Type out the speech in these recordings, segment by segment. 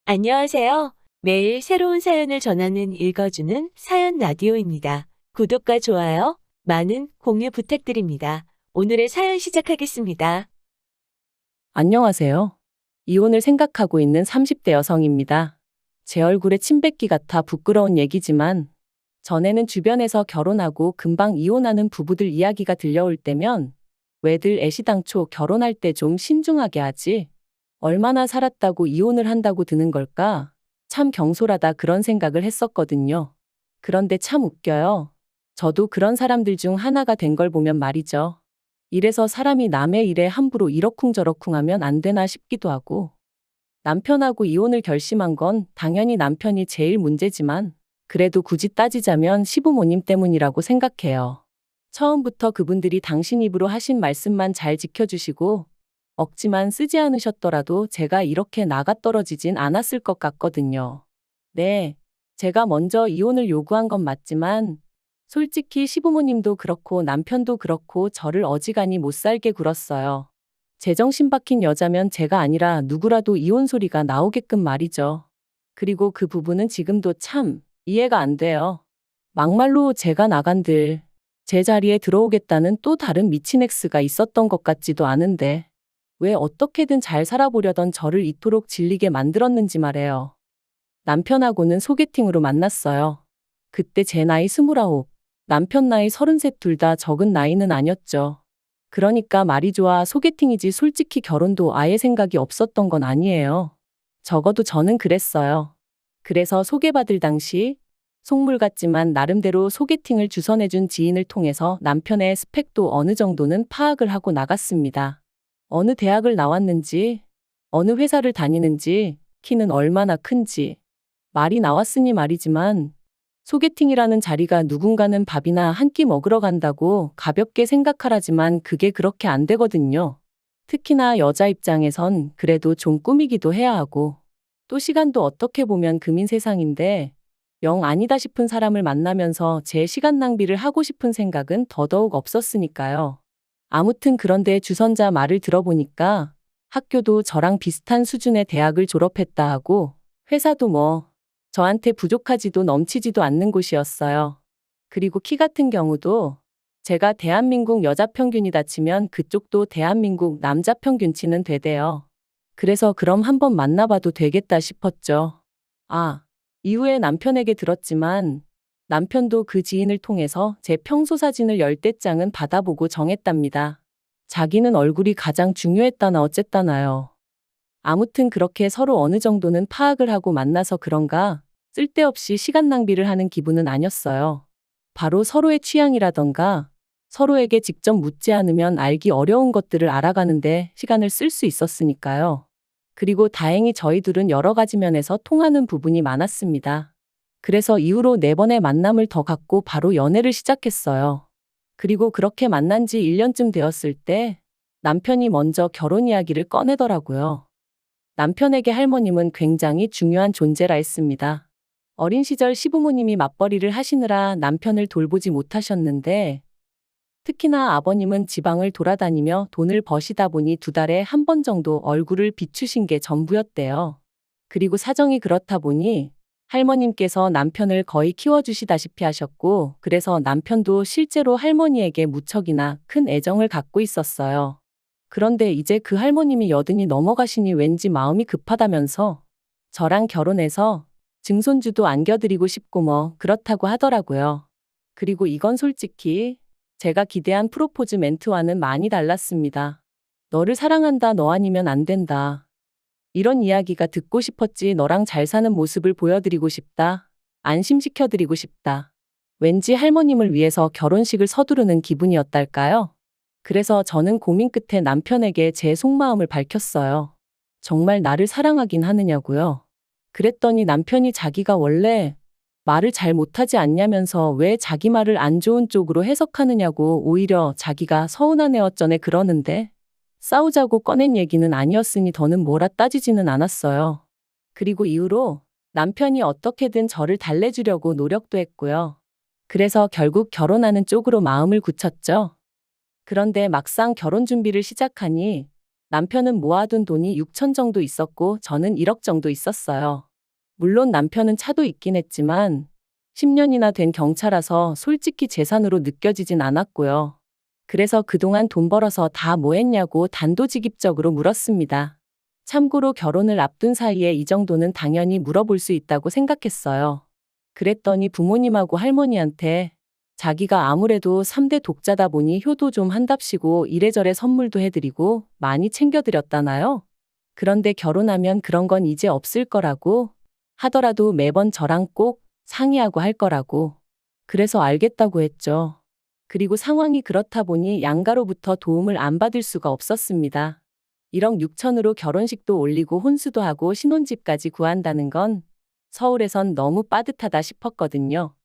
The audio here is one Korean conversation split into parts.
안녕하세요. 매일 새로운 사연을 전하는 읽어주는 사연 라디오입니다. 구독과 좋아요, 많은 공유 부탁드립니다. 오늘의 사연 시작하겠습니다. 안녕하세요. 이혼을 생각하고 있는 30대 여성입니다. 제 얼굴에 침 뱉기 같아 부끄러운 얘기지만 전에는 주변에서 결혼하고 금방 이혼하는 부부들 이야기가 들려올 때면 왜들 애시당초 결혼할 때 좀 신중하게 하지? 얼마나 살았다고 이혼을 한다고 드는 걸까? 참 경솔하다 그런 생각을 했었거든요. 그런데 참 웃겨요. 저도 그런 사람들 중 하나가 된 걸 보면 말이죠. 이래서 사람이 남의 일에 함부로 이러쿵저러쿵 하면 안 되나 싶기도 하고, 남편하고 이혼을 결심한 건 당연히 남편이 제일 문제지만, 그래도 굳이 따지자면 시부모님 때문이라고 생각해요. 처음부터 그분들이 당신 입으로 하신 말씀만 잘 지켜주시고, 억지만 쓰지 않으셨더라도 제가 이렇게 나가떨어지진 않았을 것 같거든요. 네, 제가 먼저 이혼을 요구한 건 맞지만, 솔직히 시부모님도 그렇고 남편도 그렇고 저를 어지간히 못 살게 굴었어요. 제정신 박힌 여자면 제가 아니라 누구라도 이혼 소리가 나오게끔 말이죠. 그리고 그 부분은 지금도 참 이해가 안 돼요. 막말로 제가 나간들 제 자리에 들어오겠다는 또 다른 미친 엑스가 있었던 것 같지도 않은데 왜 어떻게든 잘 살아보려던 저를 이토록 질리게 만들었는지 말해요. 남편하고는 소개팅으로 만났어요. 그때 제 나이 29, 남편 나이 33 둘 다 적은 나이는 아니었죠. 그러니까 말이 좋아 소개팅이지 솔직히 결혼도 아예 생각이 없었던 건 아니에요. 적어도 저는 그랬어요. 그래서 소개받을 당시 속물 같지만 나름대로 소개팅을 주선해준 지인을 통해서 남편의 스펙도 어느 정도는 파악을 하고 나갔습니다. 어느 대학을 나왔는지, 어느 회사를 다니는지, 키는 얼마나 큰지. 말이 나왔으니 말이지만 소개팅이라는 자리가 누군가는 밥이나 한 끼 먹으러 간다고 가볍게 생각하라지만 그게 그렇게 안 되거든요. 특히나 여자 입장에선 그래도 좀 꾸미기도 해야 하고 또 시간도 어떻게 보면 금인 세상인데 영 아니다 싶은 사람을 만나면서 제 시간 낭비를 하고 싶은 생각은 더더욱 없었으니까요. 아무튼 그런데 주선자 말을 들어보니까 학교도 저랑 비슷한 수준의 대학을 졸업했다 하고 회사도 뭐 저한테 부족하지도 넘치지도 않는 곳이었어요. 그리고 키 같은 경우도 제가 대한민국 여자 평균이다 치면 그쪽도 대한민국 남자 평균치는 되대요. 그래서 그럼 한번 만나봐도 되겠다 싶었죠. 아, 이후에 남편에게 들었지만 남편도 그 지인을 통해서 제 평소 사진을 열댓 장은 받아보고 정했답니다. 자기는 얼굴이 가장 중요했다나 어쨌다나요. 아무튼 그렇게 서로 어느 정도는 파악을 하고 만나서 그런가 쓸데없이 시간 낭비를 하는 기분은 아니었어요. 바로 서로의 취향이라던가 서로에게 직접 묻지 않으면 알기 어려운 것들을 알아가는데 시간을 쓸 수 있었으니까요. 그리고 다행히 저희 둘은 여러 가지 면에서 통하는 부분이 많았습니다. 그래서 이후로 4번의 만남을 더 갖고 바로 연애를 시작했어요. 그리고 그렇게 만난 지 1년쯤 되었을 때 남편이 먼저 결혼 이야기를 꺼내더라고요. 남편에게 할머님은 굉장히 중요한 존재라 했습니다. 어린 시절 시부모님이 맞벌이를 하시느라 남편을 돌보지 못하셨는데 특히나 아버님은 지방을 돌아다니며 돈을 버시다 보니 2달에 한 번 정도 얼굴을 비추신 게 전부였대요. 그리고 사정이 그렇다 보니 할머님께서 남편을 거의 키워주시다시피 하셨고 그래서 남편도 실제로 할머니에게 무척이나 큰 애정을 갖고 있었어요. 그런데 이제 그 할머님이 80이 넘어가시니 왠지 마음이 급하다면서 저랑 결혼해서 증손주도 안겨드리고 싶고 뭐 그렇다고 하더라고요. 그리고 이건 솔직히 제가 기대한 프로포즈 멘트와는 많이 달랐습니다. 너를 사랑한다, 너 아니면 안 된다. 이런 이야기가 듣고 싶었지. 너랑 잘 사는 모습을 보여드리고 싶다. 안심시켜드리고 싶다. 왠지 할머님을 위해서 결혼식을 서두르는 기분이었달까요? 그래서 저는 고민 끝에 남편에게 제 속마음을 밝혔어요. 정말 나를 사랑하긴 하느냐고요. 그랬더니 남편이 자기가 원래 말을 잘 못하지 않냐면서 왜 자기 말을 안 좋은 쪽으로 해석하느냐고 오히려 자기가 서운한 애 어쩌네 그러는데 싸우자고 꺼낸 얘기는 아니었으니 더는 뭐라 따지지는 않았어요. 그리고 이후로 남편이 어떻게든 저를 달래주려고 노력도 했고요. 그래서 결국 결혼하는 쪽으로 마음을 굳혔죠. 그런데 막상 결혼 준비를 시작하니 남편은 모아둔 돈이 6천 정도 있었고 저는 1억 정도 있었어요. 물론 남편은 차도 있긴 했지만 10년이나 된 경차라서 솔직히 재산으로 느껴지진 않았고요. 그래서 그동안 돈 벌어서 다 뭐 했냐고 단도직입적으로 물었습니다. 참고로 결혼을 앞둔 사이에 이 정도는 당연히 물어볼 수 있다고 생각했어요. 그랬더니 부모님하고 할머니한테 자기가 아무래도 3대 독자다 보니 효도 좀 한답시고 이래저래 선물도 해드리고 많이 챙겨드렸다나요? 그런데 결혼하면 그런 건 이제 없을 거라고 하더라도 매번 저랑 꼭 상의하고 할 거라고. 그래서 알겠다고 했죠. 그리고 상황이 그렇다 보니 양가로부터 도움을 안 받을 수가 없었습니다. 1억 6천으로 결혼식도 올리고 혼수도 하고 신혼집까지 구한다는 건 서울에선 너무 빠듯하다 싶었거든요.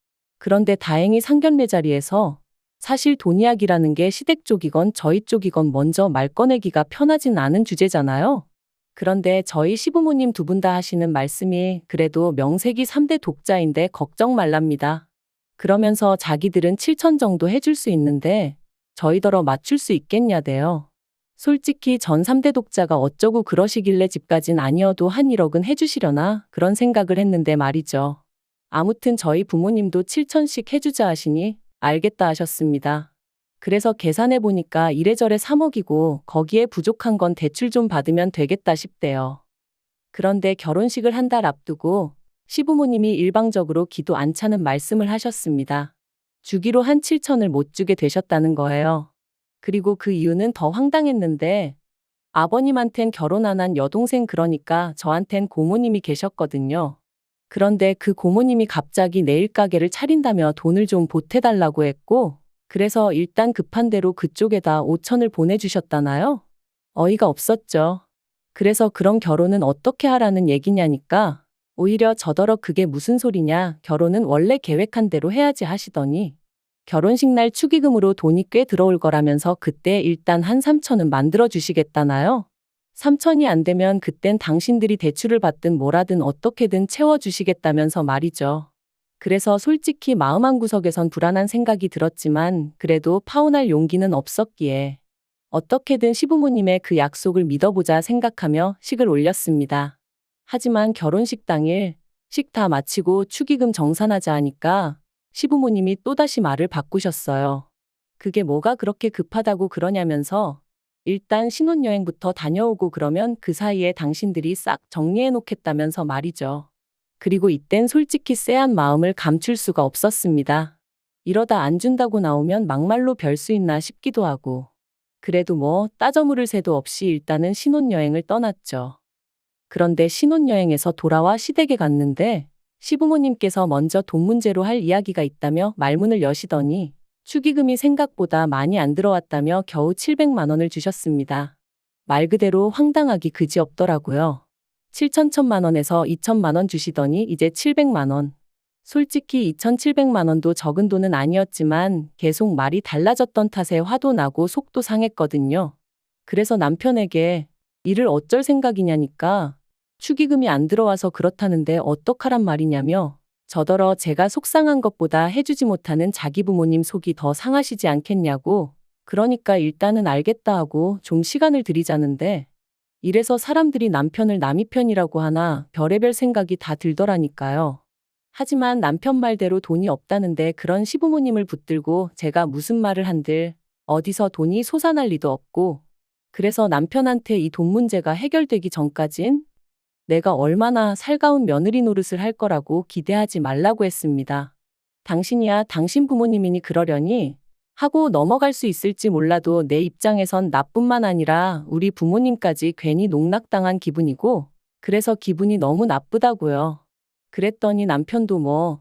그런데 다행히 상견례 자리에서 사실 돈 이야기라는 게 시댁 쪽이건 저희 쪽이건 먼저 말 꺼내기가 편하진 않은 주제잖아요. 그런데 저희 시부모님 두 분 다 하시는 말씀이 그래도 명색이 3대 독자인데 걱정 말랍니다. 그러면서 자기들은 7천 정도 해줄 수 있는데 저희더러 맞출 수 있겠냐대요. 솔직히 전 3대 독자가 어쩌고 그러시길래 집까진 아니어도 한 1억은 해주시려나 그런 생각을 했는데 말이죠. 아무튼 저희 부모님도 7천씩 해주자 하시니 알겠다 하셨습니다. 그래서 계산해 보니까 이래저래 3억이고 거기에 부족한 건 대출 좀 받으면 되겠다 싶대요. 그런데 결혼식을 한 달 앞두고 시부모님이 일방적으로 기도 안 차는 말씀을 하셨습니다. 주기로 한 7천을 못 주게 되셨다는 거예요. 그리고 그 이유는 더 황당했는데 아버님한텐 결혼 안 한 여동생 그러니까 저한텐 고모님이 계셨거든요. 그런데 그 고모님이 갑자기 네일 가게를 차린다며 돈을 좀 보태달라고 했고 그래서 일단 급한 대로 그쪽에다 5천을 보내주셨다나요? 어이가 없었죠. 그래서 그런 결혼은 어떻게 하라는 얘기냐니까 오히려 저더러 그게 무슨 소리냐 결혼은 원래 계획한 대로 해야지 하시더니 결혼식 날 축의금으로 돈이 꽤 들어올 거라면서 그때 일단 한 3천은 만들어 주시겠다나요? 3천이 안 되면 그땐 당신들이 대출을 받든 뭐라든 어떻게든 채워주시겠다면서 말이죠. 그래서 솔직히 마음 한구석에선 불안한 생각이 들었지만 그래도 파혼할 용기는 없었기에 어떻게든 시부모님의 그 약속을 믿어보자 생각하며 식을 올렸습니다. 하지만 결혼식 당일 식 다 마치고 축의금 정산하자 하니까 시부모님이 또다시 말을 바꾸셨어요. 그게 뭐가 그렇게 급하다고 그러냐면서 일단 신혼여행부터 다녀오고 그러면 그 사이에 당신들이 싹 정리해 놓겠다면서 말이죠. 그리고 이땐 솔직히 쎄한 마음을 감출 수가 없었습니다. 이러다 안 준다고 나오면 막말로 별 수 있나 싶기도 하고. 그래도 뭐 따져 물을 새도 없이 일단은 신혼여행을 떠났죠. 그런데 신혼여행에서 돌아와 시댁에 갔는데 시부모님께서 먼저 돈 문제로 할 이야기가 있다며 말문을 여시더니 축의금이 생각보다 많이 안 들어왔다며 겨우 700만 원을 주셨습니다. 말 그대로 황당하기 그지없더라고요. 7천천만 원에서 2천만 원 주시더니 이제 700만 원. 솔직히 2,700만 원도 적은 돈은 아니었지만 계속 말이 달라졌던 탓에 화도 나고 속도 상했거든요. 그래서 남편에게 이를 어쩔 생각이냐니까 축의금이 안 들어와서 그렇다는데 어떡하란 말이냐며 저더러 제가 속상한 것보다 해주지 못하는 자기 부모님 속이 더 상하시지 않겠냐고 그러니까 일단은 알겠다 하고 좀 시간을 드리자는데 이래서 사람들이 남편을 남이 편이라고 하나 별의별 생각이 다 들더라니까요. 하지만 남편 말대로 돈이 없다는데 그런 시부모님을 붙들고 제가 무슨 말을 한들 어디서 돈이 솟아날 리도 없고 그래서 남편한테 이 돈 문제가 해결되기 전까진 내가 얼마나 살가운 며느리 노릇을 할 거라고 기대하지 말라고 했습니다. 당신이야 당신 부모님이니 그러려니 하고 넘어갈 수 있을지 몰라도 내 입장에선 나뿐만 아니라 우리 부모님까지 괜히 농락당한 기분이고 그래서 기분이 너무 나쁘다고요. 그랬더니 남편도 뭐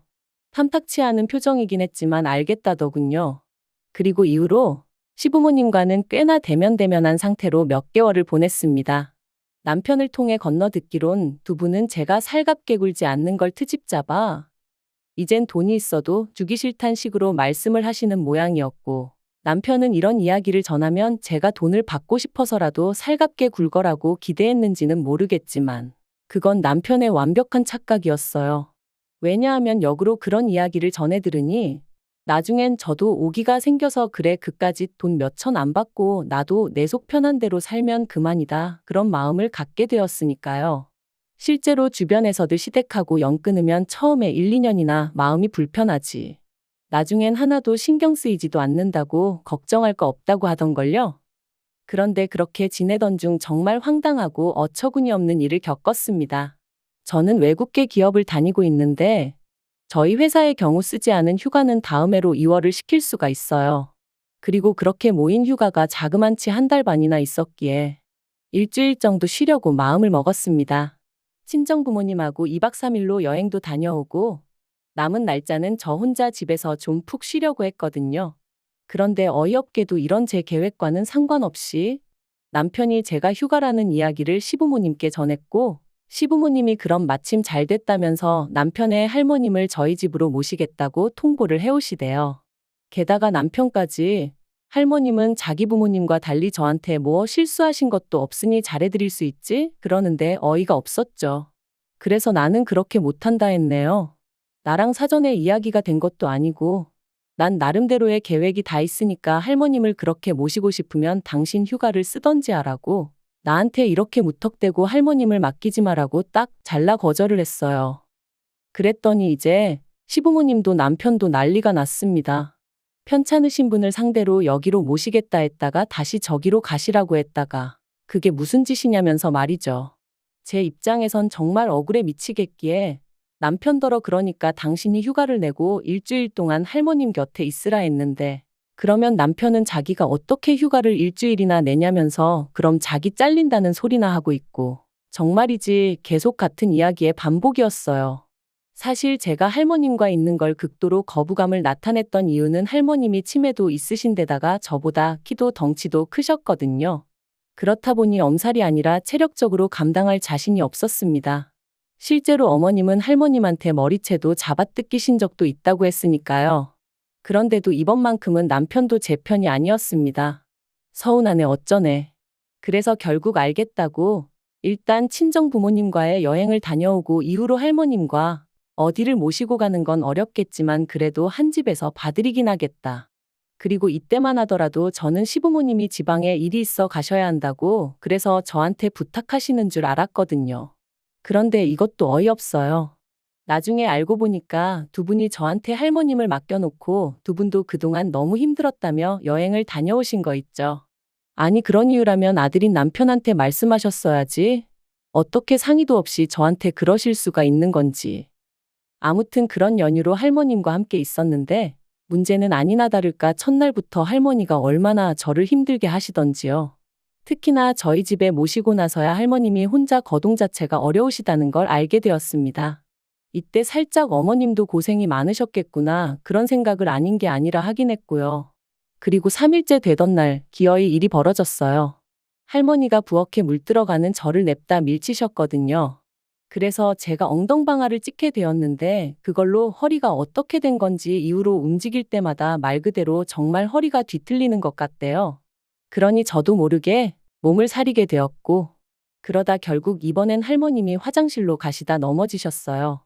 탐탁치 않은 표정이긴 했지만 알겠다더군요. 그리고 이후로 시부모님과는 꽤나 대면대면한 상태로 몇 개월을 보냈습니다. 남편을 통해 건너듣기론 두 분은 제가 살갑게 굴지 않는 걸 트집 잡아 이젠 돈이 있어도 주기 싫단 식으로 말씀을 하시는 모양이었고 남편은 이런 이야기를 전하면 제가 돈을 받고 싶어서라도 살갑게 굴거라고 기대했는지는 모르겠지만 그건 남편의 완벽한 착각이었어요. 왜냐하면 역으로 그런 이야기를 전해 들으니 나중엔 저도 오기가 생겨서 그래 그까짓 돈 몇천 안 받고 나도 내 속 편한 대로 살면 그만이다. 그런 마음을 갖게 되었으니까요. 실제로 주변에서들 시댁하고 연 끊으면 처음에 1, 2년이나 마음이 불편하지. 나중엔 하나도 신경 쓰이지도 않는다고 걱정할 거 없다고 하던걸요. 그런데 그렇게 지내던 중 정말 황당하고 어처구니 없는 일을 겪었습니다. 저는 외국계 기업을 다니고 있는데 저희 회사의 경우 쓰지 않은 휴가는 다음 해로 이월을 시킬 수가 있어요. 그리고 그렇게 모인 휴가가 자그만치 한 달 반이나 있었기에 일주일 정도 쉬려고 마음을 먹었습니다. 친정 부모님하고 2박 3일로 여행도 다녀오고 남은 날짜는 저 혼자 집에서 좀 푹 쉬려고 했거든요. 그런데 어이없게도 이런 제 계획과는 상관없이 남편이 제가 휴가라는 이야기를 시부모님께 전했고 시부모님이 그럼 마침 잘 됐다면서 남편의 할머님을 저희 집으로 모시겠다고 통보를 해오시대요. 게다가 남편까지 할머님은 자기 부모님과 달리 저한테 뭐 실수하신 것도 없으니 잘해드릴 수 있지? 그러는데 어이가 없었죠. 그래서 나는 그렇게 못한다 했네요. 나랑 사전에 이야기가 된 것도 아니고 난 나름대로의 계획이 다 있으니까 할머님을 그렇게 모시고 싶으면 당신 휴가를 쓰던지 하라고 나한테 이렇게 무턱대고 할머님을 맡기지 마라고 딱 잘라 거절을 했어요. 그랬더니 이제 시부모님도 남편도 난리가 났습니다. 편찮으신 분을 상대로 여기로 모시겠다 했다가 다시 저기로 가시라고 했다가 그게 무슨 짓이냐면서 말이죠. 제 입장에선 정말 억울해 미치겠기에 남편더러 그러니까 당신이 휴가를 내고 일주일 동안 할머님 곁에 있으라 했는데 그러면 남편은 자기가 어떻게 휴가를 일주일이나 내냐면서 그럼 자기 잘린다는 소리나 하고 있고 정말이지 계속 같은 이야기의 반복이었어요. 사실 제가 할머님과 있는 걸 극도로 거부감을 나타냈던 이유는 할머님이 치매도 있으신 데다가 저보다 키도 덩치도 크셨거든요. 그렇다 보니 엄살이 아니라 체력적으로 감당할 자신이 없었습니다. 실제로 어머님은 할머님한테 머리채도 잡아뜯기신 적도 있다고 했으니까요. 그런데도 이번만큼은 남편도 제 편이 아니었습니다. 서운하네 어쩌네. 그래서 결국 알겠다고 일단 친정 부모님과의 여행을 다녀오고 이후로 할머님과 어디를 모시고 가는 건 어렵겠지만 그래도 한 집에서 봐드리긴 하겠다. 그리고 이때만 하더라도 저는 시부모님이 지방에 일이 있어 가셔야 한다고 그래서 저한테 부탁하시는 줄 알았거든요. 그런데 이것도 어이없어요. 나중에 알고 보니까 두 분이 저한테 할머님을 맡겨놓고 두 분도 그동안 너무 힘들었다며 여행을 다녀오신 거 있죠. 아니 그런 이유라면 아들인 남편한테 말씀하셨어야지. 어떻게 상의도 없이 저한테 그러실 수가 있는 건지. 아무튼 그런 연유로 할머님과 함께 있었는데 문제는 아니나 다를까 첫날부터 할머니가 얼마나 저를 힘들게 하시던지요. 특히나 저희 집에 모시고 나서야 할머님이 혼자 거동 자체가 어려우시다는 걸 알게 되었습니다. 이때 살짝 어머님도 고생이 많으셨겠구나 그런 생각을 아닌 게 아니라 하긴 했고요. 그리고 3일째 되던 날 기어이 일이 벌어졌어요. 할머니가 부엌에 물 들어가는 저를 냅다 밀치셨거든요. 그래서 제가 엉덩방아를 찍게 되었는데 그걸로 허리가 어떻게 된 건지 이후로 움직일 때마다 말 그대로 정말 허리가 뒤틀리는 것 같대요. 그러니 저도 모르게 몸을 사리게 되었고 그러다 결국 이번엔 할머님이 화장실로 가시다 넘어지셨어요.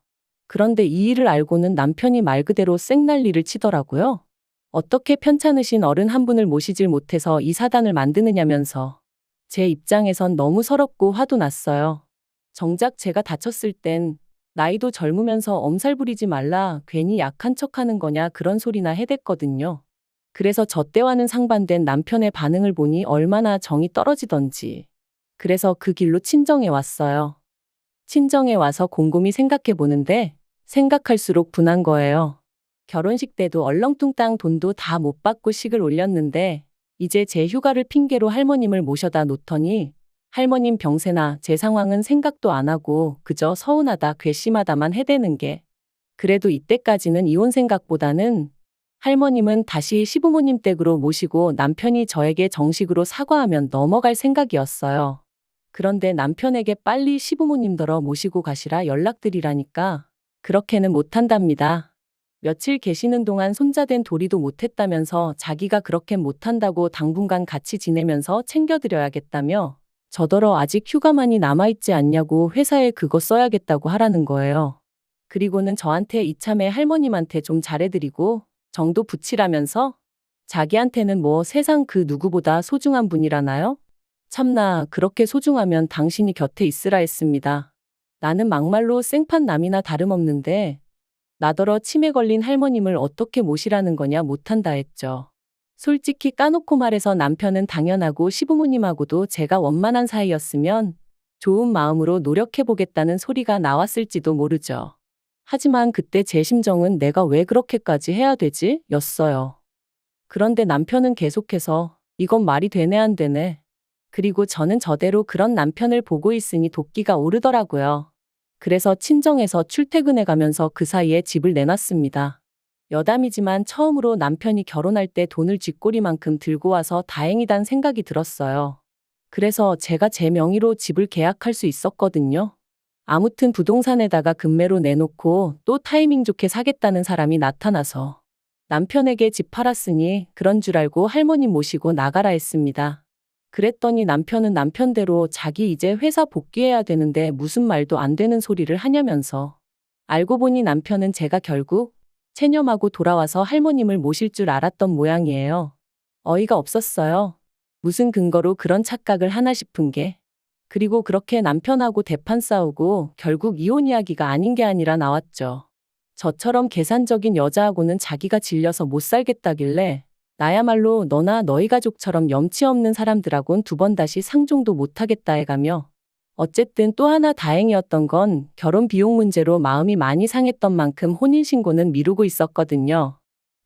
그런데 이 일을 알고는 남편이 말 그대로 쌩난리를 치더라고요. 어떻게 편찮으신 어른 한 분을 모시질 못해서 이 사단을 만드느냐면서. 제 입장에선 너무 서럽고 화도 났어요. 정작 제가 다쳤을 땐 나이도 젊으면서 엄살 부리지 말라 괜히 약한 척하는 거냐 그런 소리나 해댔거든요. 그래서 저 때와는 상반된 남편의 반응을 보니 얼마나 정이 떨어지던지. 그래서 그 길로 친정에 왔어요. 친정에 와서 곰곰이 생각해 보는데 생각할수록 분한 거예요. 결혼식 때도 얼렁뚱땅 돈도 다 못 받고 식을 올렸는데 이제 제 휴가를 핑계로 할머님을 모셔다 놓더니 할머님 병세나 제 상황은 생각도 안 하고 그저 서운하다 괘씸하다만 해대는 게. 그래도 이때까지는 이혼 생각보다는 할머님은 다시 시부모님 댁으로 모시고 남편이 저에게 정식으로 사과하면 넘어갈 생각이었어요. 그런데 남편에게 빨리 시부모님더러 모시고 가시라 연락드리라니까 그렇게는 못한답니다. 며칠 계시는 동안 손자된 도리도 못했다면서 자기가 그렇게 못한다고 당분간 같이 지내면서 챙겨드려야겠다며 저더러 아직 휴가만이 남아있지 않냐고 회사에 그거 써야겠다고 하라는 거예요. 그리고는 저한테 이참에 할머님한테 좀 잘해드리고 정도 붙이라면서? 자기한테는 뭐 세상 그 누구보다 소중한 분이라나요? 참나, 그렇게 소중하면 당신이 곁에 있으라 했습니다. 나는 막말로 생판 남이나 다름없는데 나더러 치매 걸린 할머님을 어떻게 모시라는 거냐 못한다 했죠. 솔직히 까놓고 말해서 남편은 당연하고 시부모님하고도 제가 원만한 사이였으면 좋은 마음으로 노력해보겠다는 소리가 나왔을지도 모르죠. 하지만 그때 제 심정은 내가 왜 그렇게까지 해야 되지? 였어요. 그런데 남편은 계속해서 이건 말이 되네 안 되네. 그리고 저는 저대로 그런 남편을 보고 있으니 도끼가 오르더라고요. 그래서 친정에서 출퇴근해 가면서 그 사이에 집을 내놨습니다. 여담이지만 처음으로 남편이 결혼할 때 돈을 쥐꼬리만큼 들고 와서 다행이란 생각이 들었어요. 그래서 제가 제 명의로 집을 계약할 수 있었거든요. 아무튼 부동산에다가 금매로 내놓고 또 타이밍 좋게 사겠다는 사람이 나타나서 남편에게 집 팔았으니 그런 줄 알고 할머님 모시고 나가라 했습니다. 그랬더니 남편은 남편대로 자기 이제 회사 복귀해야 되는데 무슨 말도 안 되는 소리를 하냐면서. 알고 보니 남편은 제가 결국 체념하고 돌아와서 할머님을 모실 줄 알았던 모양이에요. 어이가 없었어요. 무슨 근거로 그런 착각을 하나 싶은 게. 그리고 그렇게 남편하고 대판 싸우고 결국 이혼 이야기가 아닌 게 아니라 나왔죠. 저처럼 계산적인 여자하고는 자기가 질려서 못 살겠다길래 나야말로 너나 너희 가족처럼 염치 없는 사람들하곤 두 번 다시 상종도 못하겠다 해가며 어쨌든 또 하나 다행이었던 건 결혼 비용 문제로 마음이 많이 상했던 만큼 혼인신고는 미루고 있었거든요.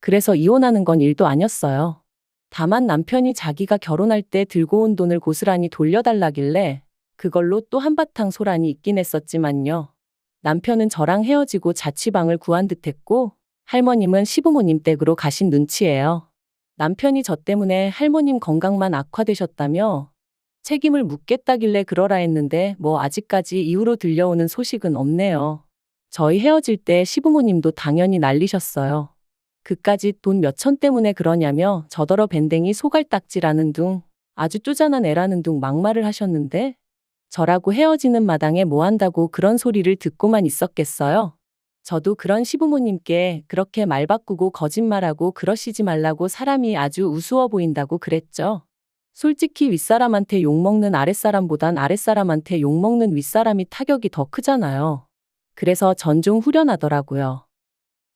그래서 이혼하는 건 일도 아니었어요. 다만 남편이 자기가 결혼할 때 들고 온 돈을 고스란히 돌려달라길래 그걸로 또 한바탕 소란이 있긴 했었지만요. 남편은 저랑 헤어지고 자취방을 구한 듯 했고 할머님은 시부모님 댁으로 가신 눈치예요. 남편이 저 때문에 할머님 건강만 악화되셨다며 책임을 묻겠다길래 그러라 했는데 뭐 아직까지 이후로 들려오는 소식은 없네요. 저희 헤어질 때 시부모님도 당연히 난리셨어요. 그까짓 돈 몇천 때문에 그러냐며 저더러 밴댕이 소갈딱지라는 둥 아주 쪼잔한 애라는 둥 막말을 하셨는데 저라고 헤어지는 마당에 뭐 한다고 그런 소리를 듣고만 있었겠어요. 저도 그런 시부모님께 그렇게 말 바꾸고 거짓말하고 그러시지 말라고 사람이 아주 우스워 보인다고 그랬죠. 솔직히 윗사람한테 욕먹는 아랫사람보단 아랫사람한테 욕먹는 윗사람이 타격이 더 크잖아요. 그래서 전 좀 후련하더라고요.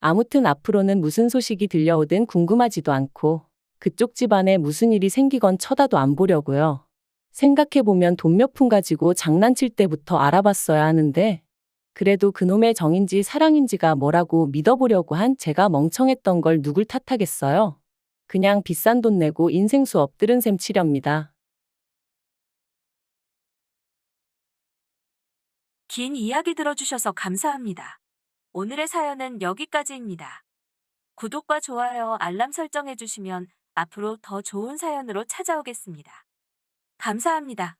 아무튼 앞으로는 무슨 소식이 들려오든 궁금하지도 않고 그쪽 집안에 무슨 일이 생기건 쳐다도 안 보려고요. 생각해보면 돈 몇 푼 가지고 장난칠 때부터 알아봤어야 하는데 그래도 그놈의 정인지 사랑인지가 뭐라고 믿어보려고 한 제가 멍청했던 걸 누굴 탓하겠어요. 그냥 비싼 돈 내고 인생 수업 들은 셈 치렵니다. 긴 이야기 들어주셔서 감사합니다. 오늘의 사연은 여기까지입니다. 구독과 좋아요, 알람 설정해주시면 앞으로 더 좋은 사연으로 찾아오겠습니다. 감사합니다.